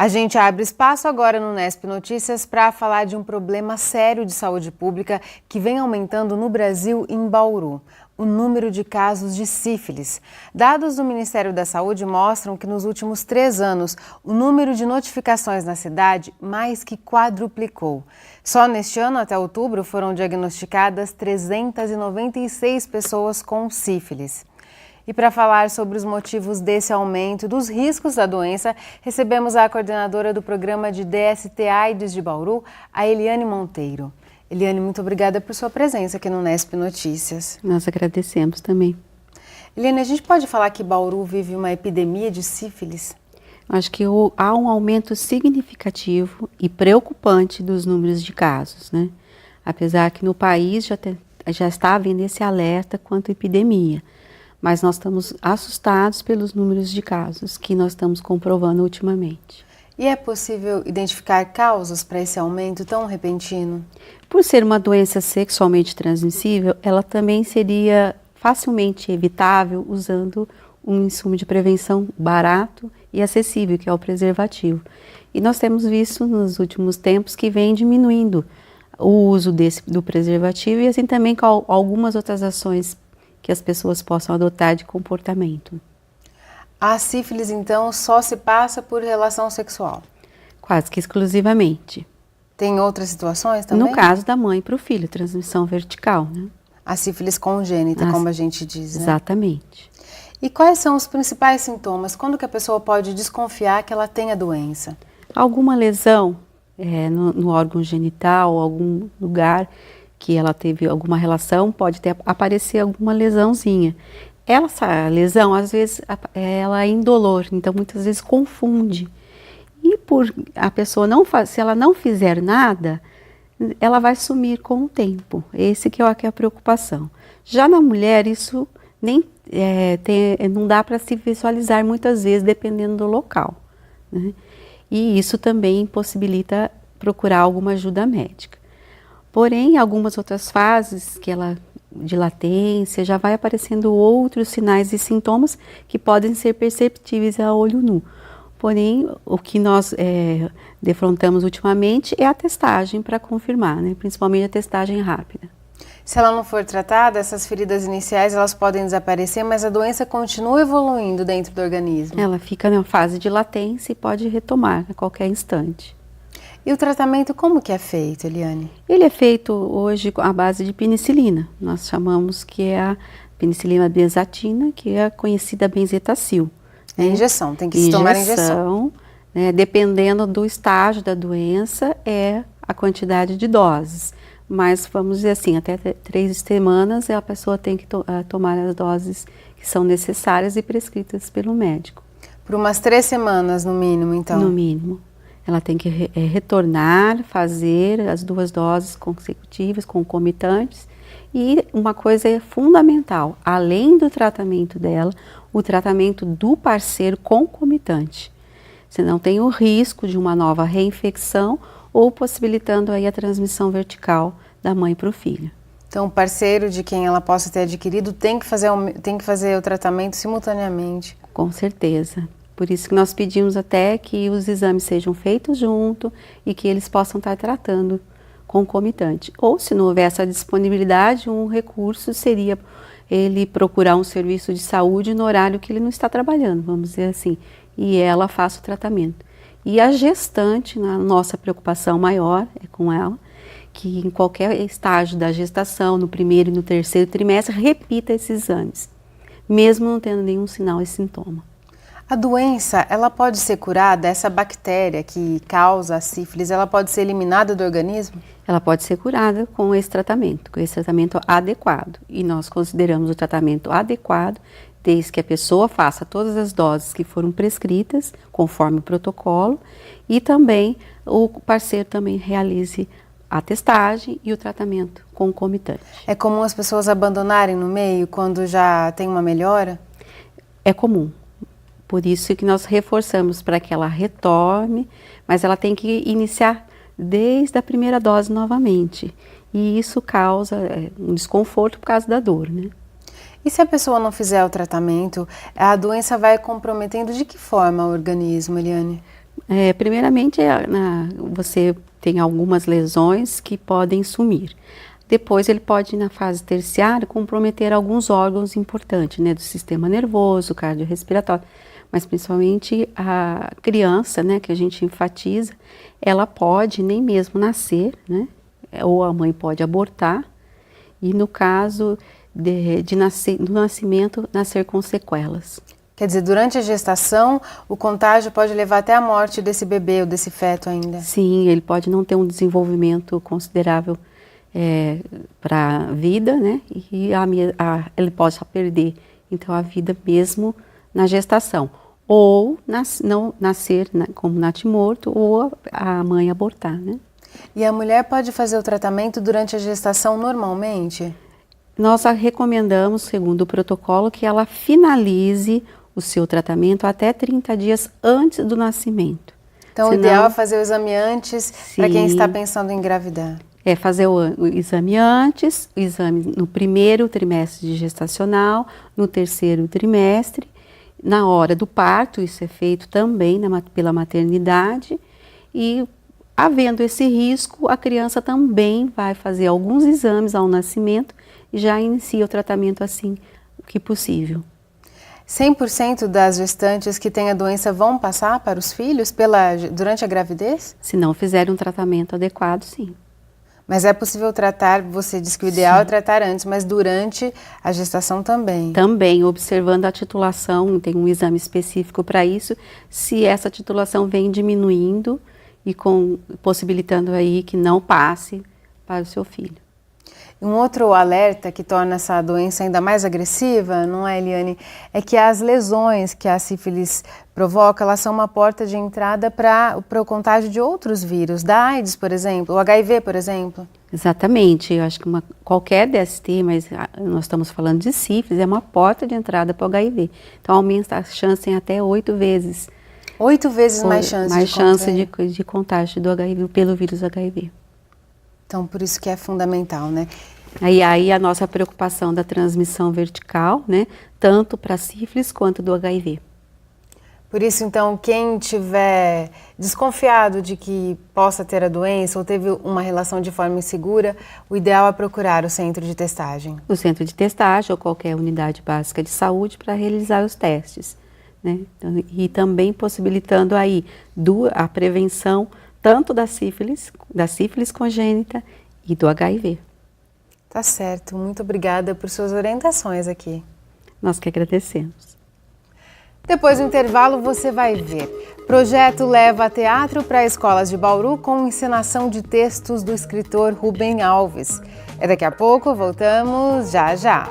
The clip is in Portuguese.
A gente abre espaço agora no Nesp Notícias para falar de um problema sério de saúde pública que vem aumentando no Brasil e em Bauru: o número de casos de sífilis. Dados do Ministério da Saúde mostram que nos últimos 3 anos, o número de notificações na cidade mais que quadruplicou. Só neste ano, até outubro, foram diagnosticadas 396 pessoas com sífilis. E para falar sobre os motivos desse aumento e dos riscos da doença, recebemos a coordenadora do programa de DST-AIDS de Bauru, a Eliane Monteiro. Eliane, muito obrigada por sua presença aqui no Nesp Notícias. Nós agradecemos também. Eliane, a gente pode falar que Bauru vive uma epidemia de sífilis? Acho que há um aumento significativo e preocupante dos números de casos, né? Apesar que no país já está havendo esse alerta quanto à epidemia. Mas nós estamos assustados pelos números de casos que nós estamos comprovando ultimamente. E é possível identificar causas para esse aumento tão repentino? Por ser uma doença sexualmente transmissível, ela também seria facilmente evitável usando um insumo de prevenção barato e acessível, que é o preservativo. E nós temos visto nos últimos tempos que vem diminuindo o uso do preservativo e assim também com algumas outras ações que as pessoas possam adotar de comportamento. A sífilis, então, só se passa por relação sexual? Quase que exclusivamente. Tem outras situações também? No caso da mãe para o filho, transmissão vertical, né? A sífilis congênita, como a gente diz, né? Exatamente. E quais são os principais sintomas? Quando que a pessoa pode desconfiar que ela tem a doença? Alguma lesão no órgão genital, algum lugar que ela teve alguma relação, pode aparecer alguma lesãozinha. Essa lesão, às vezes, ela é indolor, então muitas vezes confunde. E por a pessoa se ela não fizer nada, ela vai sumir com o tempo. Esse que é a preocupação. Já na mulher, isso não dá para se visualizar muitas vezes, dependendo do local, né? E isso também impossibilita procurar alguma ajuda médica. Porém, em algumas outras fases de latência, já vai aparecendo outros sinais e sintomas que podem ser perceptíveis a olho nu. Porém, o que nós defrontamos ultimamente é a testagem para confirmar, né? Principalmente a testagem rápida. Se ela não for tratada, essas feridas iniciais elas podem desaparecer, mas a doença continua evoluindo dentro do organismo. Ela fica na fase de latência e pode retomar a qualquer instante. E o tratamento como que é feito, Eliane? Ele é feito hoje à base de penicilina. Nós chamamos que é a penicilina benzatina, que é a conhecida benzetacil. É injeção, tem que se tomar injeção. Né, dependendo do estágio da doença, é a quantidade de doses. Mas vamos dizer assim, até 3 semanas a pessoa tem que tomar as doses que são necessárias e prescritas pelo médico. Por umas 3 semanas no mínimo, então? No mínimo. Ela tem que retornar, fazer as 2 doses consecutivas, concomitantes. E uma coisa é fundamental, além do tratamento dela, o tratamento do parceiro concomitante. Senão tem o risco de uma nova reinfecção ou possibilitando aí a transmissão vertical da mãe para o filho. Então o parceiro de quem ela possa ter adquirido tem que fazer o tratamento simultaneamente? Com certeza. Por isso que nós pedimos até que os exames sejam feitos junto e que eles possam estar tratando concomitante. Ou se não houver essa disponibilidade, um recurso seria ele procurar um serviço de saúde no horário que ele não está trabalhando, vamos dizer assim, e ela faça o tratamento. E a gestante, a nossa preocupação maior é com ela, que em qualquer estágio da gestação, no 1º e no 3º trimestre, repita esses exames, mesmo não tendo nenhum sinal e sintoma. A doença, ela pode ser curada? Essa bactéria que causa a sífilis, ela pode ser eliminada do organismo? Ela pode ser curada com esse tratamento adequado. E nós consideramos o tratamento adequado desde que a pessoa faça todas as doses que foram prescritas, conforme o protocolo, e também o parceiro também realize a testagem e o tratamento concomitante. É comum as pessoas abandonarem no meio quando já tem uma melhora? É comum. Por isso que nós reforçamos para que ela retorne, mas ela tem que iniciar desde a primeira dose novamente. E isso causa um desconforto por causa da dor, né? E se a pessoa não fizer o tratamento, a doença vai comprometendo de que forma o organismo, Eliane? Primeiramente, você tem algumas lesões que podem sumir. Depois ele pode, na fase terciária, comprometer alguns órgãos importantes, né, do sistema nervoso, cardiorrespiratório, mas principalmente a criança, né, que a gente enfatiza, ela pode nem mesmo nascer, né, ou a mãe pode abortar, e no caso do nascimento, nascer com sequelas. Quer dizer, durante a gestação, o contágio pode levar até a morte desse bebê ou desse feto ainda? Sim, ele pode não ter um desenvolvimento considerável para a vida, né? E ele pode perder, então, a vida mesmo na gestação. Ou não nascer como natimorto, ou a mãe abortar, né? E a mulher pode fazer o tratamento durante a gestação normalmente? Nós recomendamos, segundo o protocolo, que ela finalize o seu tratamento até 30 dias antes do nascimento. Então, o ideal é fazer o exame antes para quem está pensando em engravidar. Fazer o exame antes, o exame no primeiro trimestre de gestacional, no terceiro trimestre, na hora do parto, isso é feito também pela maternidade, e havendo esse risco, a criança também vai fazer alguns exames ao nascimento e já inicia o tratamento assim que possível. 100% das gestantes que têm a doença vão passar para os filhos durante a gravidez? Se não fizerem um tratamento adequado, sim. Mas é possível tratar, você disse que o ideal é tratar antes, mas durante a gestação também? Também, observando a titulação, tem um exame específico para isso, se essa titulação vem diminuindo e possibilitando aí que não passe para o seu filho. Um outro alerta que torna essa doença ainda mais agressiva, não é, Eliane? É que as lesões que a sífilis provoca, elas são uma porta de entrada para o contágio de outros vírus, da AIDS, por exemplo, o HIV, por exemplo. Exatamente, eu acho que qualquer DST, mas nós estamos falando de sífilis, é uma porta de entrada para o HIV. Então aumenta a chance em até 8 vezes. 8 vezes mais chance de contágio do HIV, pelo vírus HIV. Então, por isso que é fundamental, né? Aí a nossa preocupação da transmissão vertical, né? Tanto para sífilis quanto do HIV. Por isso, então, quem tiver desconfiado de que possa ter a doença ou teve uma relação de forma insegura, o ideal é procurar o centro de testagem. O centro de testagem ou qualquer unidade básica de saúde para realizar os testes, né? E também possibilitando aí a prevenção tanto da sífilis congênita e do HIV. Tá certo. Muito obrigada por suas orientações aqui. Nós que agradecemos. Depois do intervalo você vai ver. Projeto leva teatro para escolas de Bauru com encenação de textos do escritor Rubem Alves. Daqui a pouco, voltamos já já.